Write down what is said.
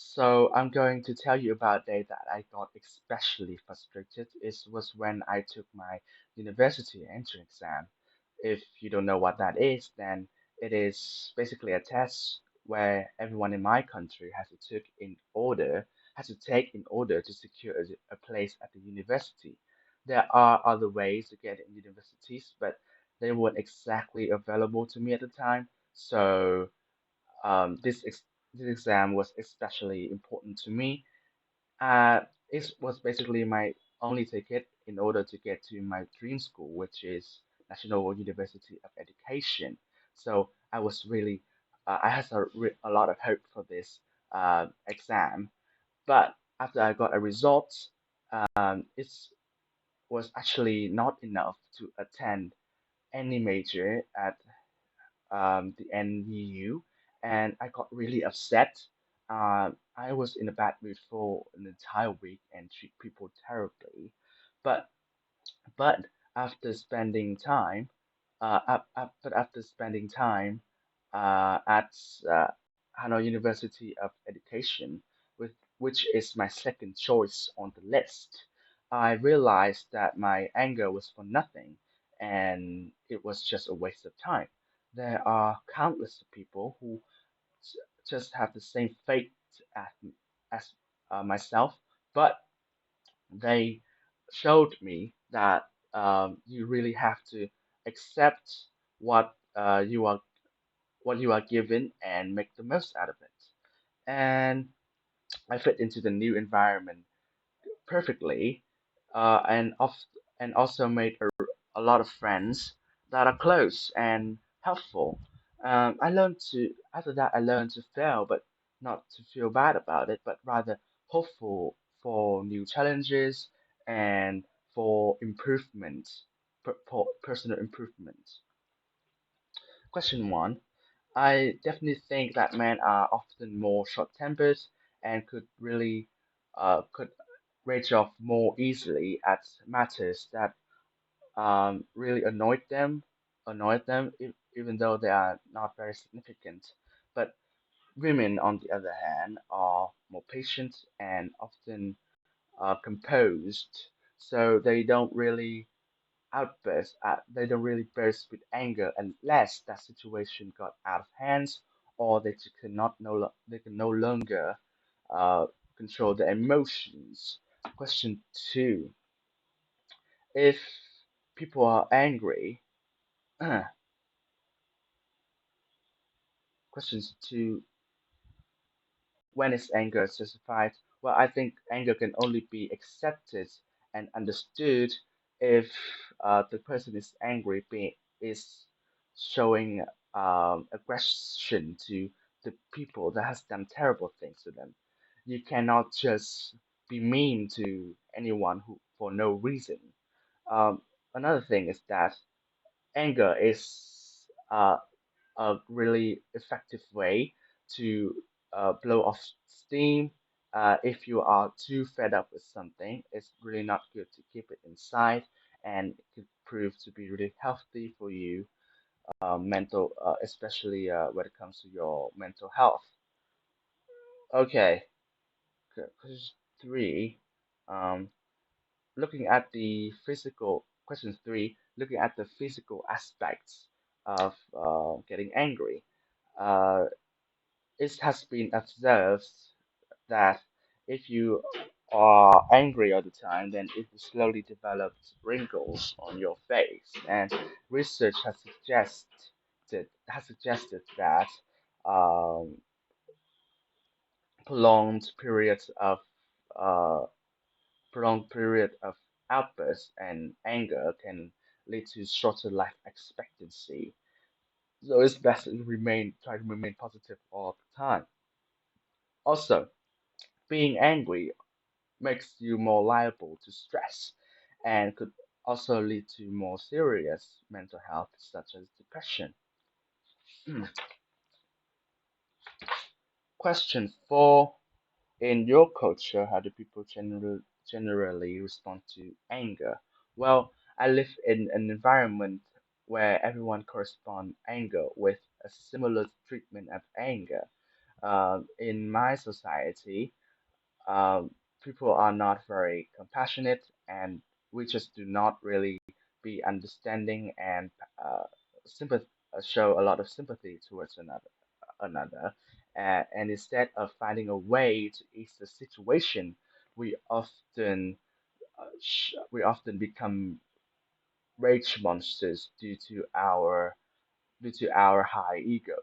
So I'm going to tell you about a day that I got especially frustrated. It was when I took my university entrance exam. If you don't know what that is, then it is basically a test where everyone in my country has to take in order to secure a place at the university. There are other ways to get in universities, but they weren't exactly available to me at the time. So this exam was especially important to me. It was basically my only ticket in order to get to my dream school, which is National University of Education. So I had a lot of hope for this exam. But after I got a result, it was actually not enough to attend any major at the NEU, and I got really upset. I was in a bad mood for an entire week and treat people terribly. But but after spending time, but after spending time at uh, Hanoi University of Education, which is my second choice on the list, I realized that my anger was for nothing and it was just a waste of time. There are countless people who just have the same fate as, as myself, but they showed me that you really have to accept what what you are given and make the most out of it. And I fit into the new environment perfectly, and also made a lot of friends that are close and helpful. I learned to After that I learned to fail, but not to feel bad about it, but rather hopeful for new challenges and for improvement, personal improvement. Question one. I definitely think that men are often more short-tempered and could rage off more easily at matters that really annoyed them, even though they are not very significant. But women, on the other hand, are more patient and often composed, so they don't really burst with anger unless that situation got out of hands or they can no longer uh, control their emotions. Question two: if people are angry, questions two: when is anger justified? Well, I think anger can only be accepted and understood if the person is angry, is showing aggression to the people that has done terrible things to them. You cannot just be mean to anyone who for no reason. Um, Another thing is that anger is a really effective way to blow off steam. If you are too fed up with something, it's really not good to keep it inside, and it could prove to be really healthy for you, especially when it comes to your mental health. Okay, question three. Um, Looking at the physical, question three, looking at the physical aspects of getting angry. Uh, it has been observed that if you are angry all the time, then it will slowly develop wrinkles on your face. And research has suggested that um, prolonged periods of uh, prolonged period of outbursts and anger can lead to shorter life expectancy. So it's best to try to remain positive all the time. Also, being angry makes you more liable to stress and could also lead to more serious mental health, such as depression. Question four. In your culture, how do people generally respond to anger? Well, I live in an environment where everyone corresponds anger with a similar treatment of anger. In my society, um, people are not very compassionate, and we just do not really be understanding and sympath show a lot of sympathy towards another. And instead of finding a way to ease the situation, we often we often become rage monsters due to our high ego.